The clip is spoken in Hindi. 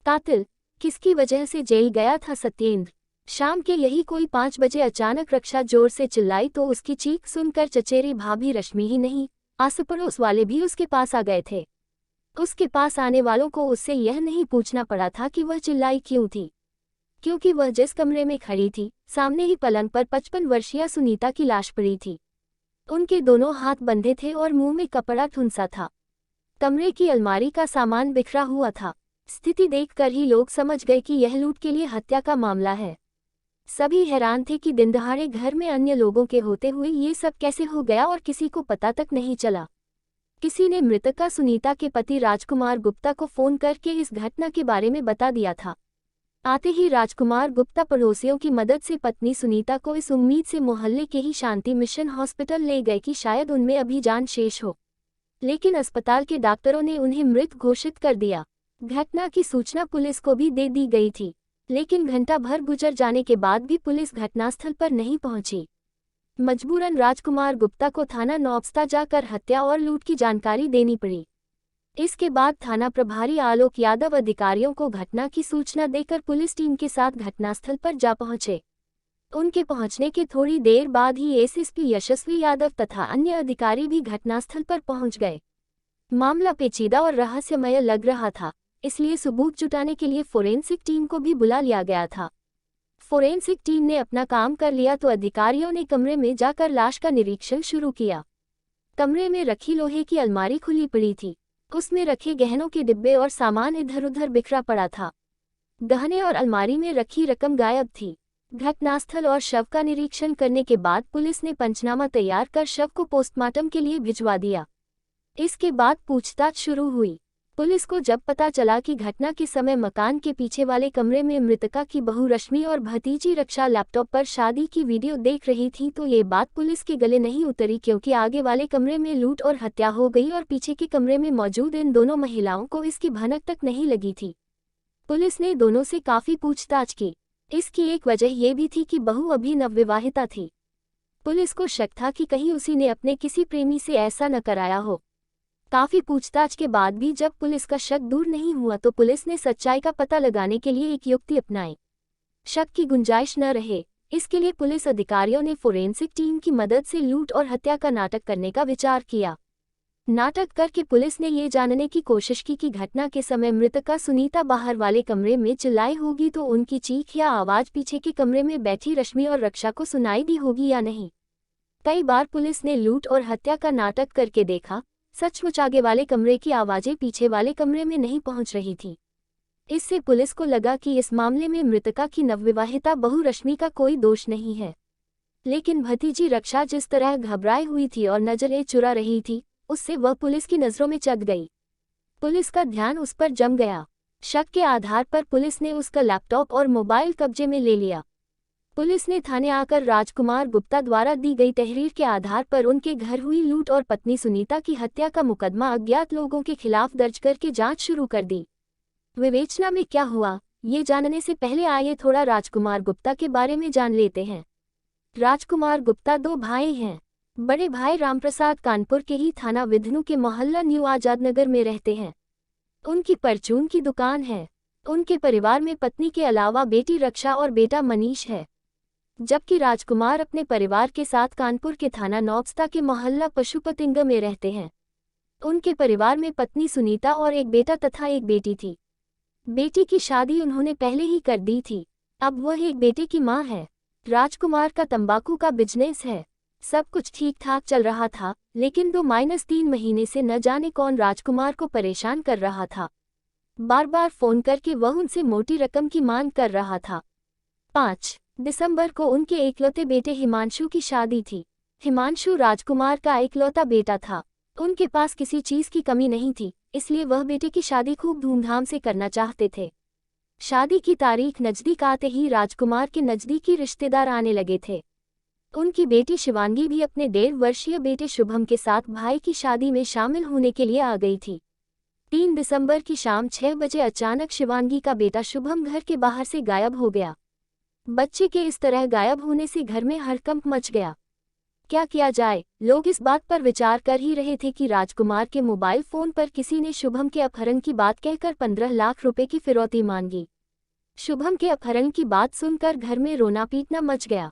कातिल किसकी वजह से जेल गया था सत्येंद्र। शाम के यही कोई 5 बजे अचानक रक्षा जोर से चिल्लाई तो उसकी चीख सुनकर चचेरी भाभी रश्मि ही नहीं, आस पड़ोस वाले भी उसके पास आ गए थे। उसके पास आने वालों को उससे यह नहीं पूछना पड़ा था कि वह चिल्लाई क्यों थी, क्योंकि वह जिस कमरे में खड़ी थी सामने ही पलंग पर 55 वर्षीय सुनीता की लाश पड़ी थी। उनके दोनों हाथ बंधे थे और मुंह में कपड़ा ठुंसा था। कमरे की अलमारी का सामान बिखरा हुआ था। स्थिति देखकर ही लोग समझ गए कि यह लूट के लिए हत्या का मामला है। सभी हैरान थे कि दिनदहाड़े घर में अन्य लोगों के होते हुए ये सब कैसे हो गया और किसी को पता तक नहीं चला। किसी ने मृतका सुनीता के पति राजकुमार गुप्ता को फोन करके इस घटना के बारे में बता दिया था। आते ही राजकुमार गुप्ता पड़ोसियों की मदद से पत्नी सुनीता को इस उम्मीद से मोहल्ले के ही शांति मिशन हॉस्पिटल ले गए कि शायद उनमें अभी जान शेष हो, लेकिन अस्पताल के डॉक्टरों ने उन्हें मृत घोषित कर दिया। घटना की सूचना पुलिस को भी दे दी गई थी, लेकिन घंटा भर गुजर जाने के बाद भी पुलिस घटनास्थल पर नहीं पहुंची। मजबूरन राजकुमार गुप्ता को थाना नौबस्ता जाकर हत्या और लूट की जानकारी देनी पड़ी। इसके बाद थाना प्रभारी आलोक यादव अधिकारियों को घटना की सूचना देकर पुलिस टीम के साथ घटनास्थल पर जा पहुंचे। उनके पहुंचने के थोड़ी देर बाद ही एसएसपी यशस्वी यादव तथा अन्य अधिकारी भी घटनास्थल पर पहुंच गए। मामला पेचीदा और रहस्यमय लग रहा था, इसलिए सबूत जुटाने के लिए फोरेंसिक टीम को भी बुला लिया गया था। फोरेंसिक टीम ने अपना काम कर लिया तो अधिकारियों ने कमरे में जाकर लाश का निरीक्षण शुरू किया। कमरे में रखी लोहे की अलमारी खुली पड़ी थी। उसमें रखे गहनों के डिब्बे और सामान इधर उधर बिखरा पड़ा था। गहने और अलमारी में रखी रकम गायब थी। घटनास्थल और शव का निरीक्षण करने के बाद पुलिस ने पंचनामा तैयार कर शव को पोस्टमार्टम के लिए भिजवा दिया। इसके बाद पूछताछ शुरू हुई। पुलिस को जब पता चला कि घटना के समय मकान के पीछे वाले कमरे में मृतका की बहू रश्मि और भतीजी रक्षा लैपटॉप पर शादी की वीडियो देख रही थी तो ये बात पुलिस के गले नहीं उतरी, क्योंकि आगे वाले कमरे में लूट और हत्या हो गई और पीछे के कमरे में मौजूद इन दोनों महिलाओं को इसकी भनक तक नहीं लगी थी। पुलिस ने दोनों से काफी पूछताछ की। इसकी एक वजह यह भी थी कि बहू अभी नवविवाहिता थी। पुलिस को शक था कि कहीं उसी ने अपने किसी प्रेमी से ऐसा न कराया हो। काफी पूछताछ के बाद भी जब पुलिस का शक दूर नहीं हुआ तो पुलिस ने सच्चाई का पता लगाने के लिए एक युक्ति अपनाई। शक की गुंजाइश न रहे, इसके लिए पुलिस अधिकारियों ने फोरेंसिक टीम की मदद से लूट और हत्या का नाटक करने का विचार किया। नाटक करके पुलिस ने ये जानने की कोशिश की कि घटना के समय मृतका सुनीता बाहर वाले कमरे में चिल्लाई होगी तो उनकी चीख या आवाज पीछे के कमरे में बैठी रश्मि और रक्षा को सुनाई दी होगी या नहीं। कई बार पुलिस ने लूट और हत्या का नाटक करके देखा, सचमुच आगे वाले कमरे की आवाजें पीछे वाले कमरे में नहीं पहुंच रही थी। इससे पुलिस को लगा कि इस मामले में मृतका की नवविवाहिता बहू रश्मि का कोई दोष नहीं है। लेकिन भतीजी रक्षा जिस तरह घबराई हुई थी और नजरें चुरा रही थी, उससे वह पुलिस की नजरों में चढ़ गई। पुलिस का ध्यान उस पर जम गया। शक के आधार पर पुलिस ने उसका लैपटॉप और मोबाइल कब्जे में ले लिया। पुलिस ने थाने आकर राजकुमार गुप्ता द्वारा दी गई तहरीर के आधार पर उनके घर हुई लूट और पत्नी सुनीता की हत्या का मुकदमा अज्ञात लोगों के खिलाफ दर्ज करके जांच शुरू कर दी। विवेचना में क्या हुआ, ये जानने से पहले आइए थोड़ा राजकुमार गुप्ता के बारे में जान लेते हैं। राजकुमार गुप्ता 2 भाई हैं। बड़े भाई रामप्रसाद कानपुर के ही थाना विधनु के मोहल्ला न्यू आजाद नगर में रहते हैं। उनकी परचून की दुकान है। उनके परिवार में पत्नी के अलावा बेटी रक्षा और बेटा मनीष है, जबकि राजकुमार अपने परिवार के साथ कानपुर के थाना नौबस्ता के मोहल्ला पशुपतिंग में रहते हैं। उनके परिवार में पत्नी सुनीता और एक बेटा तथा एक बेटी थी। बेटी की शादी उन्होंने पहले ही कर दी थी। अब वह एक बेटे की मां है। राजकुमार का तंबाकू का बिजनेस है। सब कुछ ठीक ठाक चल रहा था, लेकिन 2-3 महीने से न जाने कौन राजकुमार को परेशान कर रहा था। बार बार फोन करके वह उनसे मोटी रकम की मांग कर रहा था। 5 दिसंबर को उनके एकलौते बेटे हिमांशु की शादी थी। हिमांशु राजकुमार का एकलौता बेटा था। उनके पास किसी चीज की कमी नहीं थी, इसलिए वह बेटे की शादी खूब धूमधाम से करना चाहते थे। शादी की तारीख नजदीक आते ही राजकुमार के नजदीकी रिश्तेदार आने लगे थे। उनकी बेटी शिवांगी भी अपने 1.5 वर्षीय बेटे शुभम के साथ भाई की शादी में शामिल होने के लिए आ गई थी। 3 दिसंबर की शाम 6 बजे अचानक शिवांगी का बेटा शुभम घर के बाहर से गायब हो गया। बच्चे के इस तरह गायब होने से घर में हड़कंप मच गया। क्या किया जाए। लोग इस बात पर विचार कर ही रहे थे कि राजकुमार के मोबाइल फोन पर किसी ने शुभम के अपहरण की बात कहकर 15 लाख रुपए की फिरौती मांगी। शुभम के अपहरण की बात सुनकर घर में रोना पीटना मच गया।